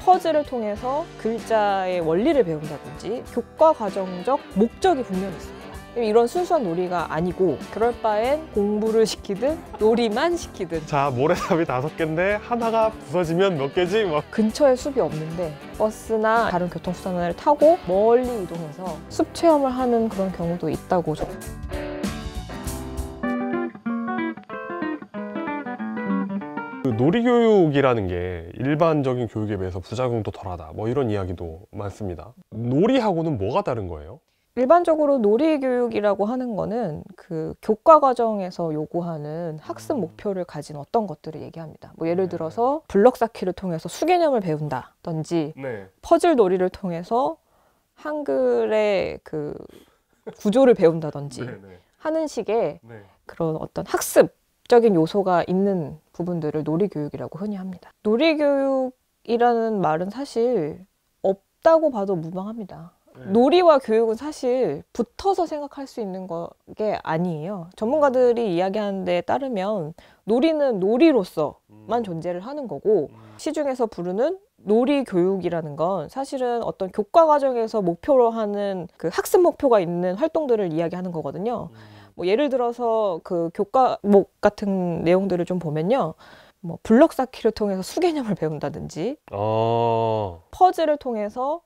퍼즐을 통해서 글자의 원리를 배운다든지 교과 과정적 목적이 분명히 있습니다. 이런 순수한 놀이가 아니고 그럴 바엔 공부를 시키든 놀이만 시키든. 자, 모래삽이 5개인데 하나가 부서지면 몇 개지? 막. 근처에 숲이 없는데 버스나 다른 교통수단을 타고 멀리 이동해서 숲 체험을 하는 그런 경우도 있다고. 그 놀이교육이라는 게 일반적인 교육에 비해서 부작용도 덜하다, 뭐 이런 이야기도 많습니다. 놀이하고는 뭐가 다른 거예요? 일반적으로 놀이교육이라고 하는 거는 그 교과 과정에서 요구하는 학습 목표를 가진 어떤 것들을 얘기합니다. 뭐 예를 들어서 블럭 쌓기를 통해서 수개념을 배운다든지, 퍼즐 놀이를 통해서 한글의 그 구조를 배운다든지 하는 식의 그런 어떤 학습적인 요소가 있는 부분들을 놀이교육이라고 흔히 합니다. 놀이교육이라는 말은 사실 없다고 봐도 무방합니다. 놀이와 교육은 사실 붙어서 생각할 수 있는 게 아니에요. 전문가들이 이야기하는 데에 따르면 놀이는 놀이로서만 존재를 하는 거고, 시중에서 부르는 놀이 교육이라는 건 사실은 어떤 교과 과정에서 목표로 하는 그 학습 목표가 있는 활동들을 이야기하는 거거든요. 뭐 예를 들어서 그 교과목 같은 내용들을 좀 보면요, 뭐 블럭 쌓기를 통해서 수개념을 배운다든지, 퍼즐을 통해서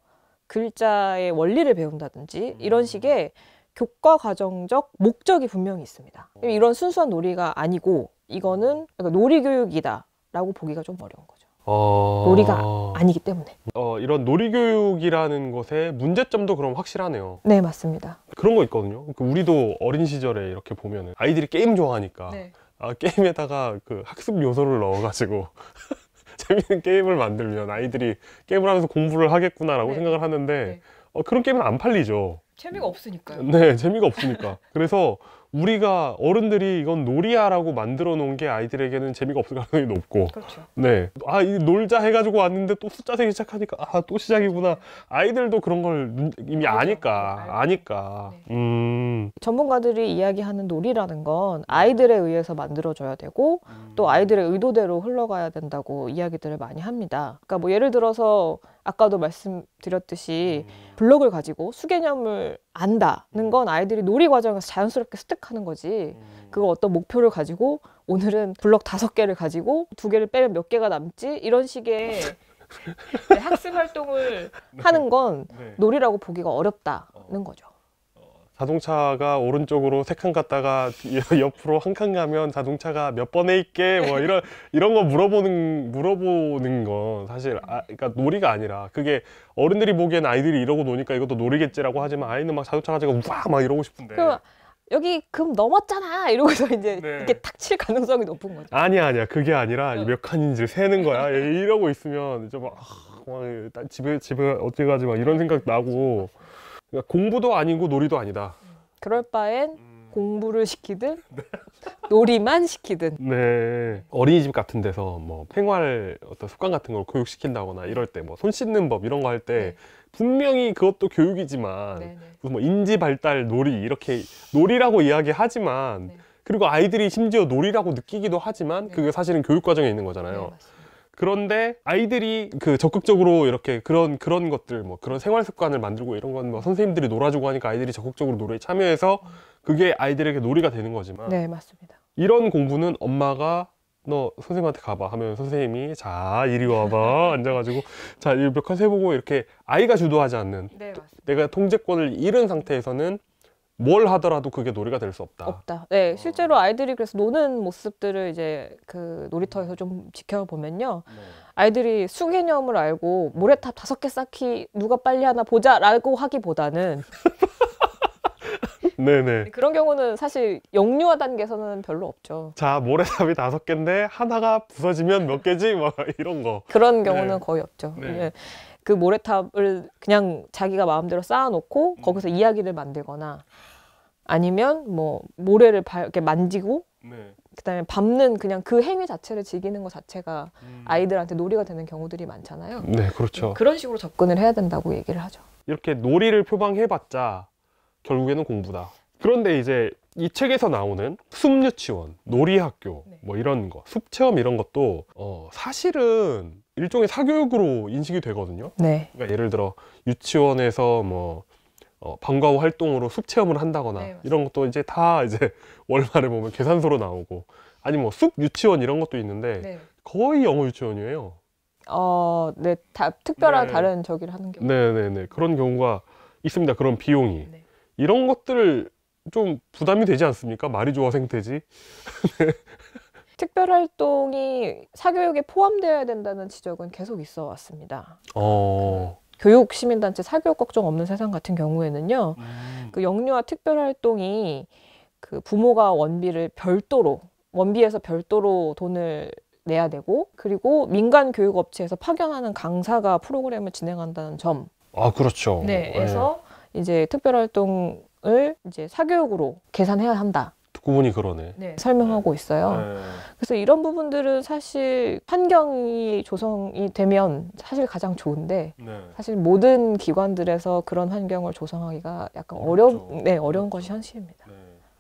글자의 원리를 배운다든지 이런 식의 교과 과정적 목적이 분명히 있습니다. 이런 순수한 놀이가 아니고 이거는 놀이교육이다 라고 보기가 좀 어려운 거죠. 놀이가 아니기 때문에. 이런 놀이교육이라는 것의 문제점도 그럼 확실하네요. 네, 맞습니다. 그런 거 있거든요. 우리도 어린 시절에 이렇게 보면은 아이들이 게임 좋아하니까 게임에다가 그 학습 요소를 넣어가지고 재밌는 게임을 만들면 아이들이 게임을 하면서 공부를 하겠구나라고 생각을 하는데 그런 게임은 안 팔리죠. 재미가 없으니까요. 네, 재미가 없으니까. 그래서 우리가 어른들이 이건 놀이야라고 만들어 놓은 게 아이들에게는 재미가 없을 가능성이 높고. 그렇죠. 네. 이 놀자 해가지고 왔는데 또 숫자 세기 시작하니까 또 시작이구나. 아이들도 그런 걸 이미 아니까. 전문가들이 이야기하는 놀이라는 건 아이들에 의해서 만들어져야 되고 또 아이들의 의도대로 흘러가야 된다고 이야기들을 많이 합니다. 그러니까 뭐 예를 들어서 아까도 말씀드렸듯이 블럭을 가지고 수개념을 안다는 건 아이들이 놀이 과정에서 자연스럽게 습득하는 거지, 그거 어떤 목표를 가지고 오늘은 블럭 5개를 가지고 2개를 빼면 몇 개가 남지? 이런 식의 학습 활동을 하는 건 놀이라고 보기가 어렵다는 거죠. 자동차가 오른쪽으로 3칸 갔다가 옆으로 1칸 가면 자동차가 몇 번에 있게 뭐 이런 거 물어보는 건 사실 그러니까 놀이가 아니라, 그게 어른들이 보기엔 아이들이 이러고 노니까 이것도 놀이겠지라고 하지만 아이는 막 자동차 가지고 우와 막 이러고 싶은데 여기 금 넘었잖아 이러고서 이제 이렇게 탁 칠 가능성이 높은 거죠. 아니야 그게 아니라 몇 칸인지를 세는 거야. 이러고 있으면 이제 막 집에 어떻게 가지 막 이런 생각 나고. 그러니까 공부도 아니고 놀이도 아니다. 그럴 바엔 공부를 시키든 놀이만 시키든. 네. 어린이집 같은 데서 뭐 생활 어떤 습관 같은 걸 교육시킨다거나 이럴 때 뭐 손 씻는 법 이런 거 할 때 분명히 그것도 교육이지만 뭐 인지 발달 놀이 이렇게 놀이라고 이야기하지만 그리고 아이들이 심지어 놀이라고 느끼기도 하지만 그게 사실은 교육 과정에 있는 거잖아요. 그런데 아이들이 그 적극적으로 이렇게 그런 것들 뭐 그런 생활 습관을 만들고 이런 건 뭐 선생님들이 놀아주고 하니까 아이들이 적극적으로 놀이에 참여해서 그게 아이들에게 놀이가 되는 거지만, 네, 맞습니다. 이런 공부는 엄마가 너 선생님한테 가봐 하면 선생님이 자 이리 와봐 앉아가지고 자 몇 칸 세보고 이렇게 아이가 주도하지 않는, 내가 통제권을 잃은 상태에서는 뭘 하더라도 그게 놀이가 될 수 없다. 네, 실제로 아이들이 그래서 노는 모습들을 이제 그 놀이터에서 좀 지켜보면요, 아이들이 수개념을 알고 모래탑 5개 쌓기 누가 빨리 하나 보자라고 하기보다는 네네. 그런 경우는 사실 영유아 단계에서는 별로 없죠. 자, 모래삽이 5개인데 하나가 부서지면 몇 개지? 막 이런 거. 그런 경우는 거의 없죠. 그 모래탑을 그냥 자기가 마음대로 쌓아놓고 거기서 이야기를 만들거나 아니면 뭐 모래를 이렇게 만지고 그다음에 밟는 그냥 그 행위 자체를 즐기는 것 자체가 아이들한테 놀이가 되는 경우들이 많잖아요. 네, 그렇죠. 그런 식으로 접근을 해야 된다고 얘기를 하죠. 이렇게 놀이를 표방해봤자 결국에는 공부다. 그런데 이제 이 책에서 나오는 숲유치원, 놀이학교 뭐 이런 거, 숲체험 이런 것도 사실은 일종의 사교육으로 인식이 되거든요. 네. 그러니까 예를 들어 유치원에서 뭐 방과 후 활동으로 숲 체험을 한다거나 네, 이런 것도 이제 다 이제 월말에 보면 계산서로 나오고, 아니 뭐 숲 유치원 이런 것도 있는데 네. 거의 영어 유치원이에요. 네, 특별한 네. 다른 저기를 하는 경우. 네네네, 그런 경우가 있습니다. 그런 비용이. 네. 이런 것들을 좀 부담이 되지 않습니까? 말이 좋아 생태지. 특별활동이 사교육에 포함되어야 된다는 지적은 계속 있어 왔습니다. 교육 시민단체 사교육 걱정 없는 세상 같은 경우에는요, 그 영유아 특별활동이 그 부모가 원비에서 별도로 돈을 내야 되고, 그리고 민간 교육 업체에서 파견하는 강사가 프로그램을 진행한다는 점. 그렇죠. 네, 해서 이제 특별활동을 이제 사교육으로 계산해야 한다. 듣고 보니 그러네. 네, 설명하고 있어요. 그래서 이런 부분들은 사실 환경이 조성이 되면 사실 가장 좋은데, 사실 모든 기관들에서 그런 환경을 조성하기가 약간 어려운 것이 현실입니다.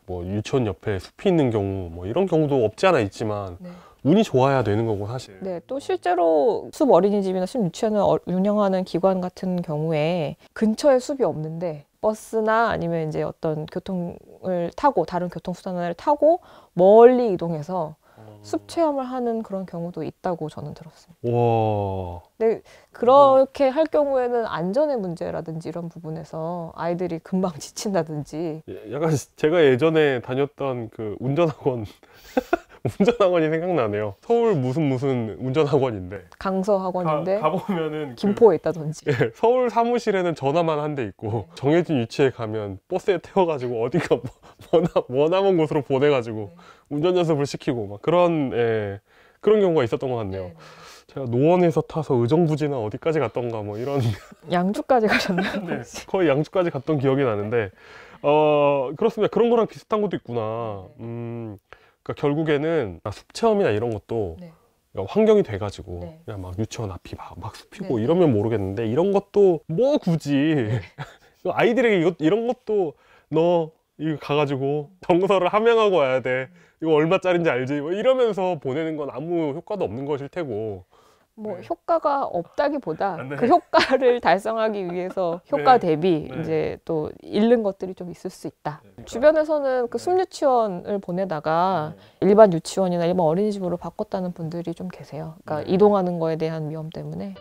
뭐 유치원 옆에 숲이 있는 경우 뭐 이런 경우도 없지 않아 있지만 운이 좋아야 되는 거고 사실. 네, 또 실제로 숲 어린이집이나 숲 유치원을 운영하는 기관 같은 경우에 근처에 숲이 없는데 버스나 아니면 이제 어떤 교통을 타고, 다른 교통수단을 타고 멀리 이동해서 숲 체험을 하는 그런 경우도 있다고 저는 들었습니다. 와. 근데 그렇게 할 경우에는 안전의 문제라든지 이런 부분에서 아이들이 금방 지친다든지. 약간 제가 예전에 다녔던 그 운전학원이 생각나네요. 서울 무슨 운전학원인데, 강서학원인데 가보면은 김포에 있다든지. 서울 사무실에는 전화만 한 대 있고 정해진 위치에 가면 버스에 태워가지고 어디가 머나먼 곳으로 보내가지고 운전 연습을 시키고 막 그런 경우가 있었던 것 같네요. 제가 노원에서 타서 의정부지나 어디까지 갔던가 뭐 이런 양주까지 가셨나요? 네, 거의 양주까지 갔던 기억이 나는데 그렇습니다. 그런 거랑 비슷한 것도 있구나. 그러니까 결국에는 숲 체험이나 이런 것도 환경이 돼가지고 그냥 막 유치원 앞이 막 숲이고 이러면 모르겠는데, 이런 것도 뭐 굳이 아이들에게 이런 것도 너 이거 가가지고 정서를 함양하고 와야 돼, 이거 얼마짜린지 알지, 뭐 이러면서 보내는 건 아무 효과도 없는 것일 테고. 뭐 효과가 없다기보다 그 효과를 달성하기 위해서 효과 대비 이제 또 잃는 것들이 좀 있을 수 있다. 주변에서는 그 숲유치원을 보내다가 일반 유치원이나 일반 어린이집으로 바꿨다는 분들이 좀 계세요. 그러니까 이동하는 거에 대한 위험 때문에.